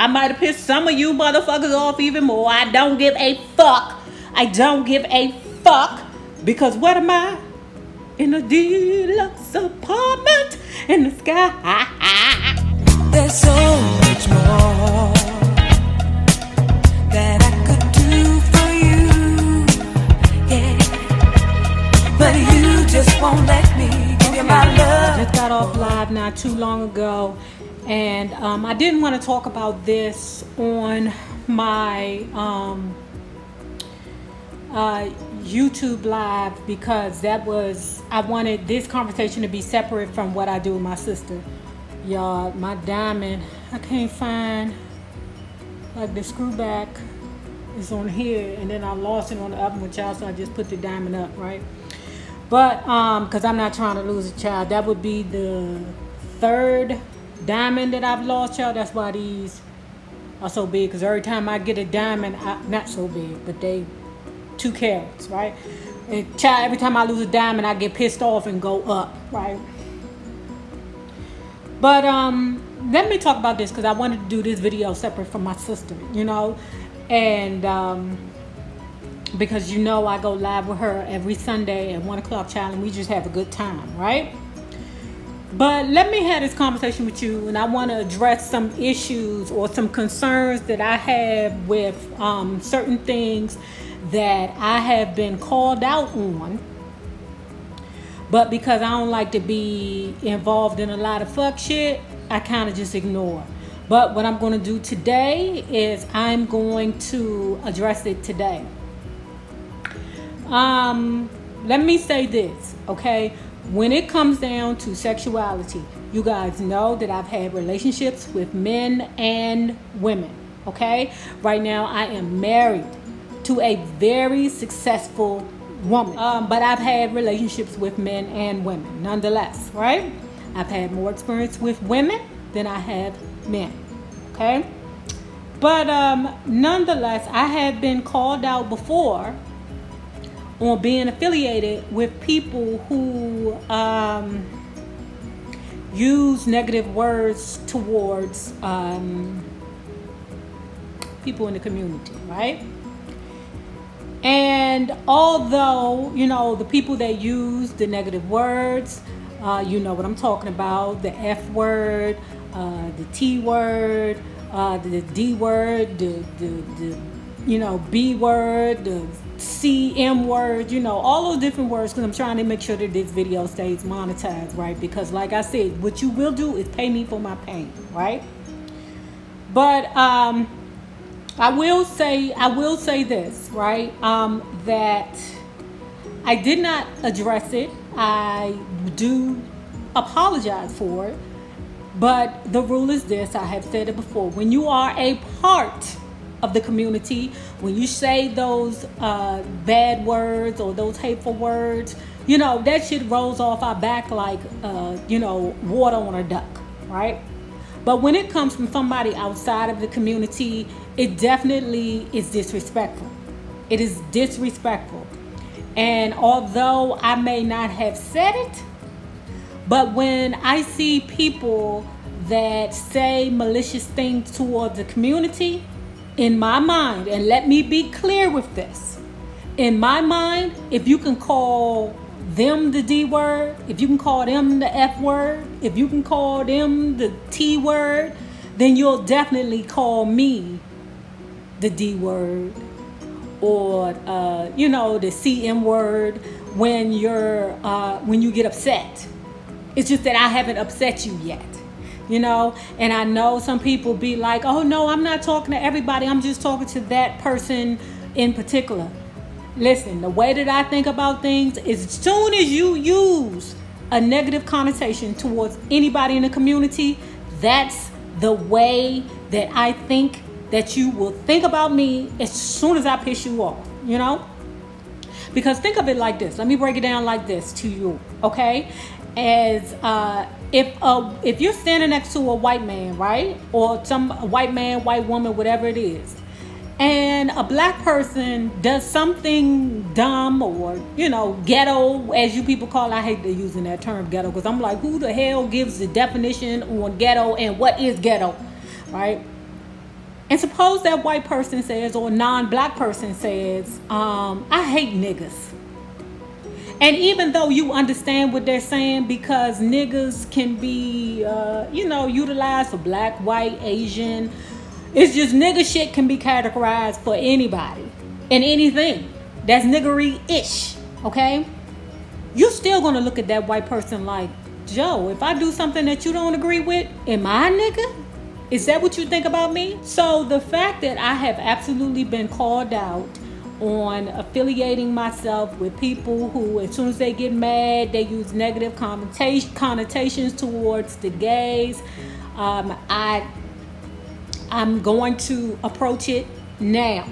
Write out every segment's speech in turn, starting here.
I might have pissed some of you motherfuckers off even more. I don't give a fuck. I don't give a fuck. Because what am I? In a deluxe apartment in the sky. There's so much more that I could do for you, yeah. But you just won't let me give you my love. I just got off live not too long ago, and I didn't want to talk about this on my YouTube live because I wanted this conversation to be separate from what I do with my sister. Y'all, my diamond, I can't find, like, the screw back is on here, and then I lost it on the other one, child, so I just put the diamond up, right? But because I'm not trying to lose a child. That would be the third diamond that I've lost, child. That's why these are so big, because every time I get a diamond, not so big, but they 2 carats, right? And child, every time I lose a diamond, I get pissed off and go up, right? But let me talk about this because I wanted to do this video separate from my sister, you know, and because you know I go live with her every Sunday at 1 o'clock, child, and we just have a good time, right? But let me have this conversation with you, and I want to address some issues or some concerns that I have with certain things that I have been called out on. But because I don't like to be involved in a lot of fuck shit, I kind of just ignore. But what I'm going to do today is I'm going to address it today. Let me say this, okay? When it comes down to sexuality, you guys know that I've had relationships with men and women, okay? Right now, I am married to a very successful woman. But I've had relationships with men and women, nonetheless, right? I've had more experience with women than I have men, okay? But nonetheless, I have been called out before on being affiliated with people who use negative words towards people in the community, right? And although, you know, the people that use the negative words, you know what I'm talking about, the F word, the T word, the D word, the you know, B word, the C, M word, you know, all those different words, because I'm trying to make sure that this video stays monetized, right? Because like I said, what you will do is pay me for my pain, right? But I will say this, right? That I did not address it. I do apologize for it. But the rule is this, I have said it before. When you are a part of the community, when you say those bad words or those hateful words, you know, that shit rolls off our back like, you know, water on a duck, right? But when it comes from somebody outside of the community, it definitely is disrespectful. It is disrespectful. And although I may not have said it, but when I see people that say malicious things towards the community, in my mind, and let me be clear with this, in my mind, if you can call them the D word, if you can call them the F word, if you can call them the T word, then you'll definitely call me the D word or you know, the CM word when you get upset. It's just that I haven't upset you yet, you know. And I know some people be like, oh no, I'm not talking to everybody, I'm just talking to that person in particular. Listen, the way that I think about things is as soon as you use a negative connotation towards anybody in the community, that's the way that I think that you will think about me as soon as I piss you off, you know? Because think of it like this. Let me break it down like this to you, okay? As if you're standing next to a white man, right? Or some white man, white woman, whatever it is, and a black person does something dumb or, you know, ghetto, as you people call it. I hate using that term ghetto because I'm like, who the hell gives the definition on ghetto and what is ghetto, right? And suppose that white person says, or non-black person says, I hate niggas. And even though you understand what they're saying, because niggas can be, utilized for black, white, Asian, it's just nigga shit can be categorized for anybody and anything that's niggery-ish, okay? You still gonna look at that white person like, Joe, if I do something that you don't agree with, am I a nigga? Is that what you think about me? So the fact that I have absolutely been called out on affiliating myself with people who, as soon as they get mad, they use negative connotations towards the gays, I'm going to approach it now,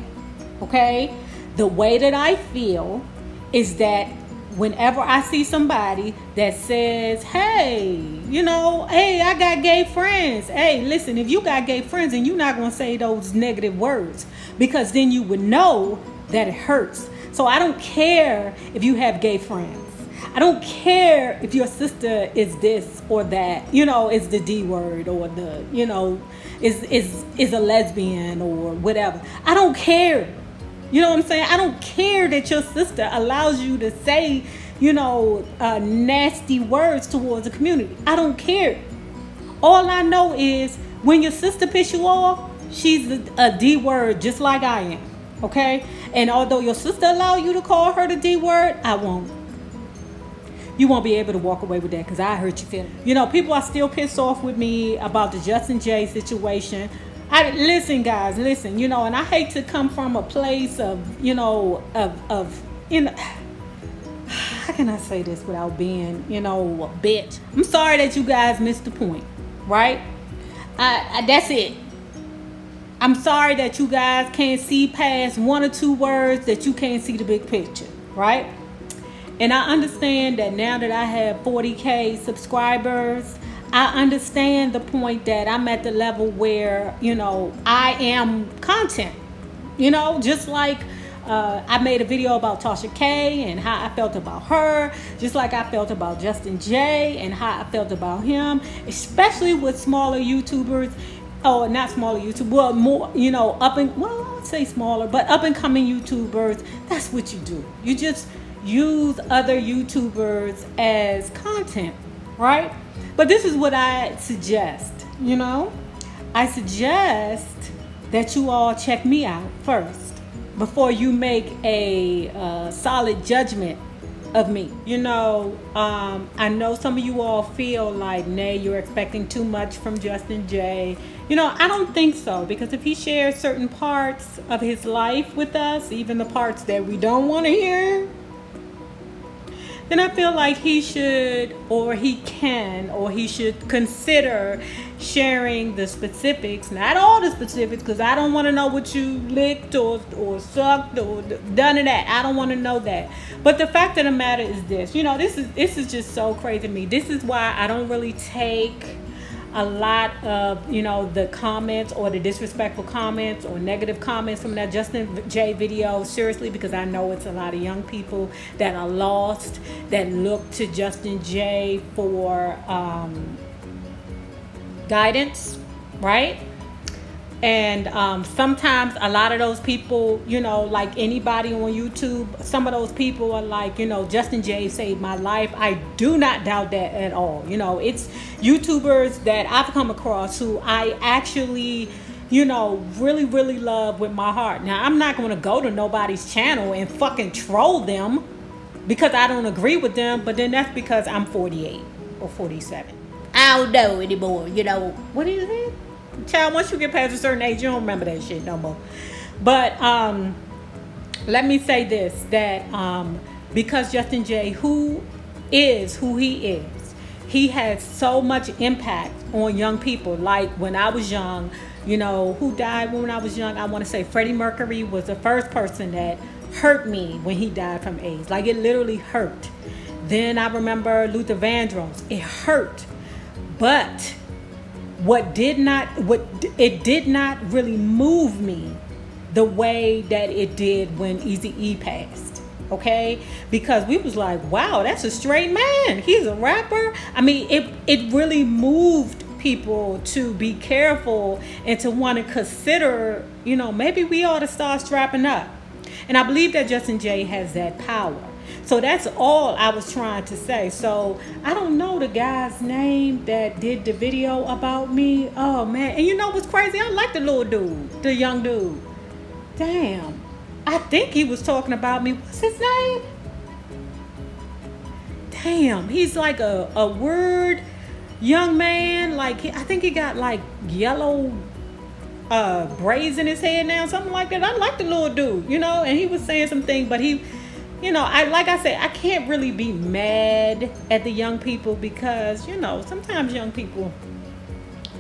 okay? The way that I feel is that whenever I see somebody that says, hey, I got gay friends. Hey, listen, if you got gay friends, and you're not going to say those negative words, because then you would know that it hurts. So I don't care if you have gay friends. I don't care if your sister is this or that, is the D word, or the, is a lesbian or whatever. I don't care. You know what I'm saying? I don't care that your sister allows you to say, nasty words towards the community. I don't care. All I know is when your sister piss you off, she's a D word just like I am. Okay? And although your sister allow you to call her the D word, I won't. You won't be able to walk away with that because I hurt your feelings. People are still pissed off with me about the Justin J situation. Listen, guys, and I hate to come from a place of, how can I say this without being, a bitch? I'm sorry that you guys missed the point, right? That's it. I'm sorry that you guys can't see past one or two words, that you can't see the big picture, right? And I understand that now that I have 40K subscribers, I understand the point that I'm at the level where, I am content, just like I made a video about Tasha K and how I felt about her, just like I felt about Justin J and how I felt about him, especially with smaller YouTubers. Oh, not smaller YouTubers, well, more, I would say smaller, but up and coming YouTubers. That's what you do. You just use other YouTubers as content, right? But this is what I suggest, I suggest that you all check me out first before you make a solid judgment of me. I know some of you all feel like, nay, you're expecting too much from Justin J. I don't think so, because if he shares certain parts of his life with us, even the parts that we don't want to hear, then I feel like he should, or he can, or he should consider sharing the specifics. Not all the specifics, because I don't want to know what you licked or sucked or done of that. I don't want to know that. But the fact of the matter is this. This is just so crazy to me. This is why I don't really take a lot of, the comments or the disrespectful comments or negative comments from that Justin J video seriously, because I know it's a lot of young people that are lost, that look to Justin J for guidance, right? And sometimes a lot of those people, like anybody on YouTube, some of those people are like, Justin J saved my life. I do not doubt that at all. It's YouTubers that I've come across who I actually, really, really love with my heart. Now, I'm not going to go to nobody's channel and fucking troll them because I don't agree with them. But then that's because I'm 48 or 47. I don't know anymore, What is it? Child, once you get past a certain age, you don't remember that shit no more. But let me say this, that because Justin J, who is who he is, he has so much impact on young people. Like when I was young, who died when I was young? I want to say Freddie Mercury was the first person that hurt me when he died from AIDS. Like it literally hurt. Then I remember Luther Vandross. It hurt. But it did not really move me the way that it did when Eazy-E passed, okay? Because we was like, wow, that's a straight man. He's a rapper. I mean, it really moved people to be careful and to want to consider, maybe we ought to start strapping up. And I believe that Justin Jay has that power. So that's all I was trying to say. So I don't know the guy's name that did the video about me. Oh man. And you know what's crazy? I like the little dude, the young dude. Damn. I think he was talking about me. What's his name? Damn. He's like a word young man. Like I think he got like yellow braids in his head now, something like that. I like the little dude, and he was saying something, but he, like I said, I can't really be mad at the young people because, sometimes young people,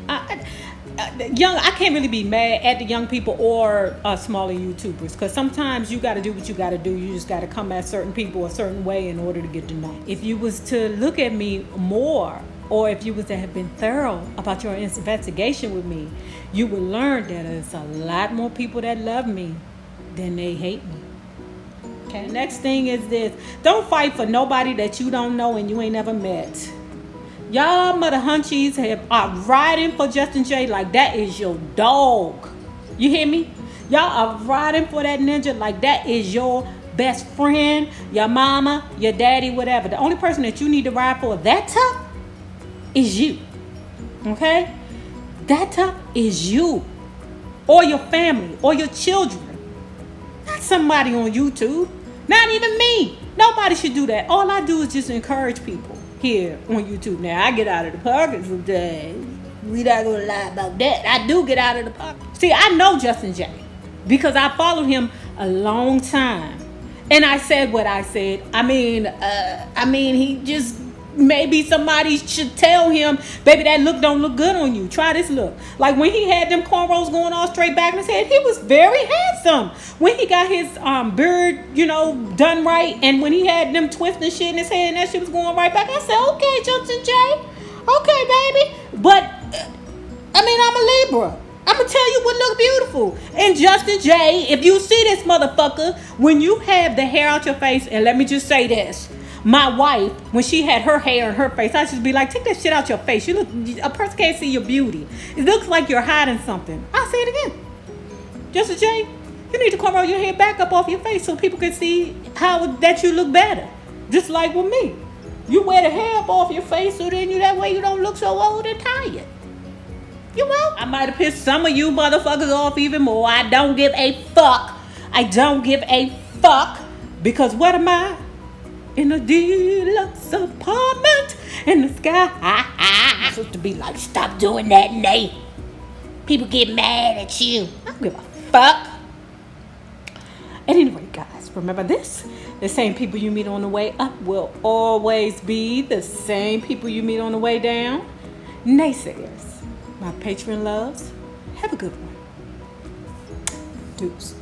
I can't really be mad at the young people or smaller YouTubers because sometimes you got to do what you got to do. You just got to come at certain people a certain way in order to get to know. If you was to look at me more, or if you was to have been thorough about your investigation with me, you would learn that there's a lot more people that love me than they hate me. Okay. Next thing is this: don't fight for nobody that you don't know and you ain't never met. Y'all mother hunchies are riding for Justin Jay like that is your dog. You hear me? Y'all are riding for that ninja like that is your best friend, your mama, your daddy, whatever. The only person that you need to ride for that tough is you. Okay? That tough is you. Or your family. Or your children. Not somebody on YouTube. Not even me. Nobody should do that. All I do is just encourage people here on YouTube. Now, I get out of the pocket sometimes. We not gonna lie about that. I do get out of the pocket. See, I know Justin Jay because I followed him a long time. And I said what I said. I mean, he just... Maybe somebody should tell him, baby, that look don't look good on you. Try this look. Like when he had them cornrows going all straight back in his head, he was very handsome. When he got his beard, done right, and when he had them twisting shit in his head and that shit was going right back, I said, okay, Justin Jay. Okay, baby. But, I'm a Libra. I'm going to tell you what look beautiful. And Justin Jay, if you see this motherfucker, when you have the hair out your face, and let me just say this. My wife, when she had her hair in her face, I should be like, take that shit out your face. A person can't see your beauty. It looks like you're hiding something. I'll say it again. Justin Jay, you need to comb your hair back up off your face so people can see how that you look better. Just like with me. You wear the hair up off your face so then that way you don't look so old and tired. You will. I might have pissed some of you motherfuckers off even more. I don't give a fuck. I don't give a fuck. Because what am I? In a deluxe apartment in the sky. I'm supposed to be like, stop doing that, Nate. People get mad at you. I don't give a fuck. At any rate, guys, remember this. The same people you meet on the way up will always be the same people you meet on the way down. Naysayers, my patron loves, have a good one. Deuce.